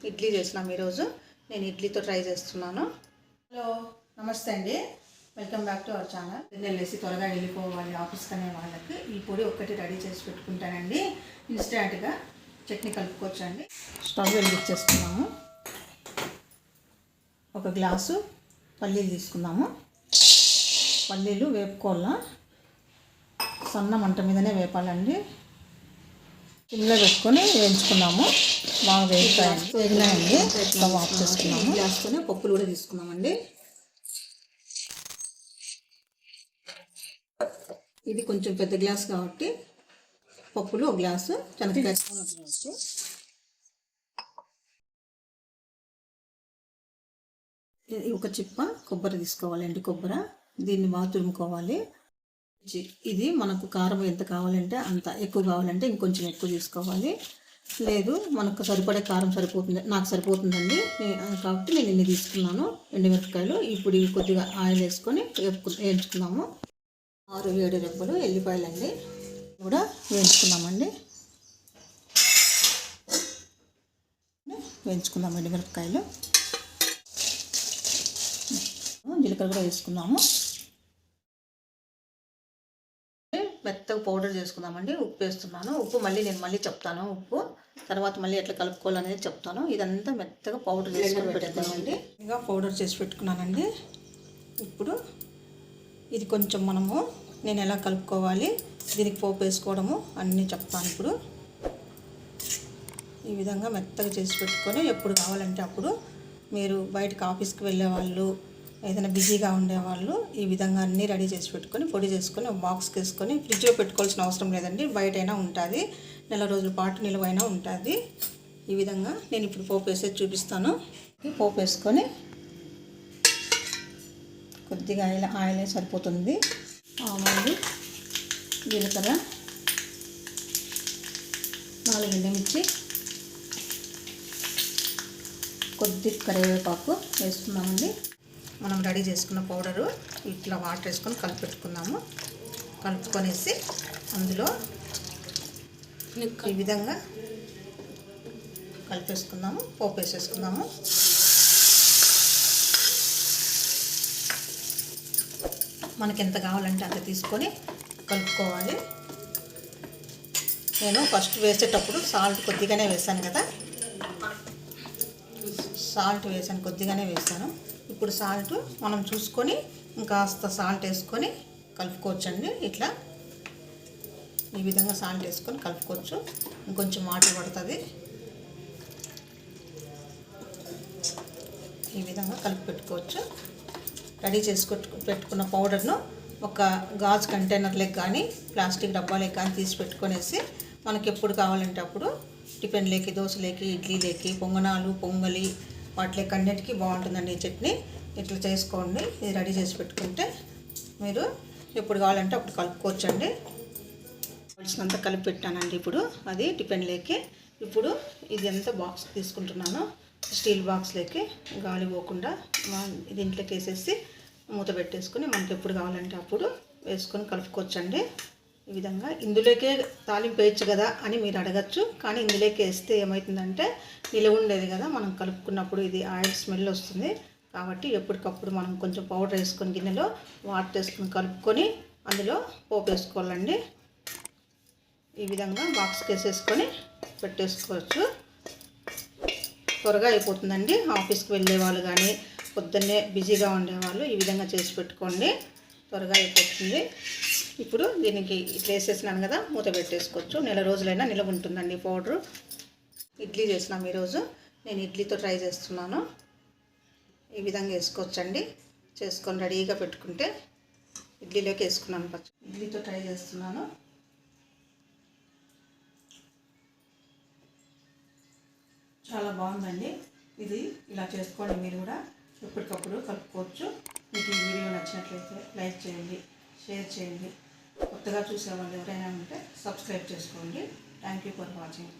ఇడ్లీ చేసినాం ఈరోజు. నేను ఇడ్లీతో ట్రై చేస్తున్నాను. హలో, నమస్తే అండి. Welcome back to our channel. వెళ్ళేసి త్వరగా వెళ్ళిపోవాలి ఆఫీస్కి అనే వాళ్ళకి ఈ పొడి ఒక్కటి రెడీ చేసి పెట్టుకుంటానండి. ఇన్స్టెంట్గా చట్నీ కలుపుకోవచ్చండి. స్టవ్ వెలిగించేసుకున్నాము. ఒక గ్లాసు పల్లీలు తీసుకుందాము. పల్లీలు వేపుకోవాలా, సన్న మంట మీదనే వేపాలండి. సిమ్లో పెట్టుకొని వేయించుకున్నాము. బాగా వేగినాయండి. స్టవ్ ఆఫ్ చేసుకున్నాము. గ్లాస్కొని పప్పులు కూడా తీసుకున్నామండి. ఇది కొంచెం పెద్ద గ్లాస్ కాబట్టి పప్పులు ఒక గ్లాసు, శనగకాయ ఒక చిప్ప కొబ్బరి తీసుకోవాలి, ఎండు కొబ్బరి. దీన్ని బాగా తురుముకోవాలి. ఇది మనకు కారం ఎంత కావాలంటే అంత, ఎక్కువ కావాలంటే ఇంకొంచెం ఎక్కువ తీసుకోవాలి. లేదు మనకు సరిపడే కారం సరిపోతుంది, నాకు సరిపోతుందండి కాబట్టి నేను ఇన్ని తీసుకున్నాను. ఎండుమిరపకాయలు. ఇప్పుడు ఇవి కొద్దిగా ఆయిల్ వేసుకొని వేయించుకున్నాము. 6-7 రెబ్బలు ఎల్లిపాయలండి కూడా వేయించుకున్నామండి. వేయించుకున్నాము ఎండుమిరపకాయలు. జీలకర్ర కూడా వేసుకున్నాము. మెత్తగా పౌడర్ చేసుకుందామండి. ఉప్పు వేస్తున్నాను. ఉప్పు మళ్ళీ చెప్తాను. ఉప్పు తర్వాత మళ్ళీ ఎట్లా కలుపుకోవాలనేది చెప్తాను. ఇదంతా మెత్తగా పౌడర్ చేసుకొని పెట్టుకున్నామండి. ఇంకా పౌడర్ చేసి పెట్టుకున్నానండి. ఇప్పుడు ఇది కొంచెం నేను ఎలా కలుపుకోవాలి, దీనికి పోపు వేసుకోవడము అన్నీ చెప్తాను. ఇప్పుడు ఈ విధంగా మెత్తగా చేసి పెట్టుకొని ఎప్పుడు కావాలంటే అప్పుడు మీరు బయటకు ఆఫీస్కి వెళ్ళే వాళ్ళు, ఏదైనా బిజీగా ఉండేవాళ్ళు ఈ విధంగా అన్నీ రెడీ చేసి పెట్టుకొని పొడి చేసుకొని ఒక బాక్స్కి వేసుకొని ఫ్రిడ్జ్లో పెట్టుకోవాల్సిన అవసరం లేదండి. బయటైనా ఉంటుంది, నెల రోజుల పాటు నిలువైనా ఉంటుంది. ఈ విధంగా నేను ఇప్పుడు పోపు వేసేది చూపిస్తాను. పోపు వేసుకొని కొద్దిగా ఆయిల్ సరిపోతుంది. ఆవాలు, జీలకర్ర, 4 ఎండుమిర్చి, కొద్ది కరివేపాకు వేసుకున్నామండి. మనం రెడీ చేసుకున్న పౌడరు ఇట్లా వాటర్ వేసుకొని కలిపెట్టుకున్నాము. కలుపుకొనేసి అందులో ఈ విధంగా కలిపేసుకుందాము. పోపు వేసేసుకుందాము. మనకి ఎంత కావాలంటే అంత తీసుకొని కలుపుకోవాలి. నేను ఫస్ట్ వేసేటప్పుడు సాల్ట్ కొద్దిగానే వేసాను కదా, కొద్దిగానే వేసాను. ఇప్పుడు సాల్ట్ మనం చూసుకొని ఇంకాస్త సాల్ట్ వేసుకొని కలుపుకోవచ్చండి. ఇట్లా ఈ విధంగా సాల్ట్ వేసుకొని కలుపుకోవచ్చు. ఇంకొంచెం వాటర్ పడుతుంది. ఈ విధంగా కలిపి పెట్టుకోవచ్చు. రెడీ పెట్టుకున్న పౌడర్ను ఒక గాజు కంటైనర్లకు కానీ ప్లాస్టిక్ డబ్బాలకు కానీ తీసి పెట్టుకొనేసి మనకి ఎప్పుడు కావాలంటే అప్పుడు టిఫిన్లేకి, దోశలేకి, ఇడ్లీలేకి, పొంగనాలు, పొంగలి వాటికి అన్నిటికీ బాగుంటుందండి ఈ చట్నీ. ఇట్లా చేసుకోండి. ఇది రెడీ చేసి పెట్టుకుంటే మీరు ఎప్పుడు కావాలంటే అప్పుడు కలుపుకోవచ్చండి. కావాల్సినంత కలిపి పెట్టానండి. ఇప్పుడు అది టిఫిన్లేకి. ఇప్పుడు ఇది ఎంత బాక్స్ తీసుకుంటున్నాను, స్టీల్ బాక్స్లోకి గాలి పోకుండా దీంట్లోకి వేసేసి మూత పెట్టేసుకొని మనకి ఎప్పుడు కావాలంటే అప్పుడు వేసుకొని కలుపుకోవచ్చండి. ఈ విధంగా ఇందులోకే తాలింపు వేయచ్చు కదా అని మీరు అడగచ్చు. కానీ ఇందులోకి వేస్తే ఏమవుతుందంటే నిలవ ఉండేది కదా, మనం కలుపుకున్నప్పుడు ఇది ఆయిల్ స్మెల్ వస్తుంది. కాబట్టి ఎప్పటికప్పుడు మనం కొంచెం పౌడర్ వేసుకొని గిన్నెలో వాటర్ వేసుకొని కలుపుకొని అందులో పోపు వేసుకోవాలండి. ఈ విధంగా బాక్స్కి వేసేసుకొని పెట్టేసుకోవచ్చు. త్వరగా అయిపోతుందండి. ఆఫీస్కి వెళ్ళే వాళ్ళు కానీ పొద్దున్నే బిజీగా ఉండేవాళ్ళు ఈ విధంగా చేసి పెట్టుకోండి, త్వరగా అయిపోతుంది. ఇప్పుడు దీనికి ఇట్లా వేసేసినాను కదా, మూత పెట్టేసుకోవచ్చు. నెల రోజులైనా నిలవ ఉంటుందండి పౌడరు. ఇడ్లీ చేసినాం ఈరోజు. నేను ఇడ్లీతో ట్రై చేస్తున్నాను. ఈ విధంగా వేసుకోవచ్చండి. చేసుకొని రెడీగా పెట్టుకుంటే ఇడ్లీలోకి వేసుకున్నాను. ఇడ్లీతో ట్రై చేస్తున్నాను. చాలా బాగుందండి. ఇది ఇలా చేసుకోండి. మీరు కూడా ఎప్పటికప్పుడు కలుపుకోవచ్చు. మీకు ఈ వీడియో నచ్చినట్లయితే లైక్ చేయండి, షేర్ చేయండి. కొత్తగా చూసే వాళ్ళు ఎవరైనా ఉంటే సబ్స్క్రైబ్ చేసుకోండి. Thank you for watching.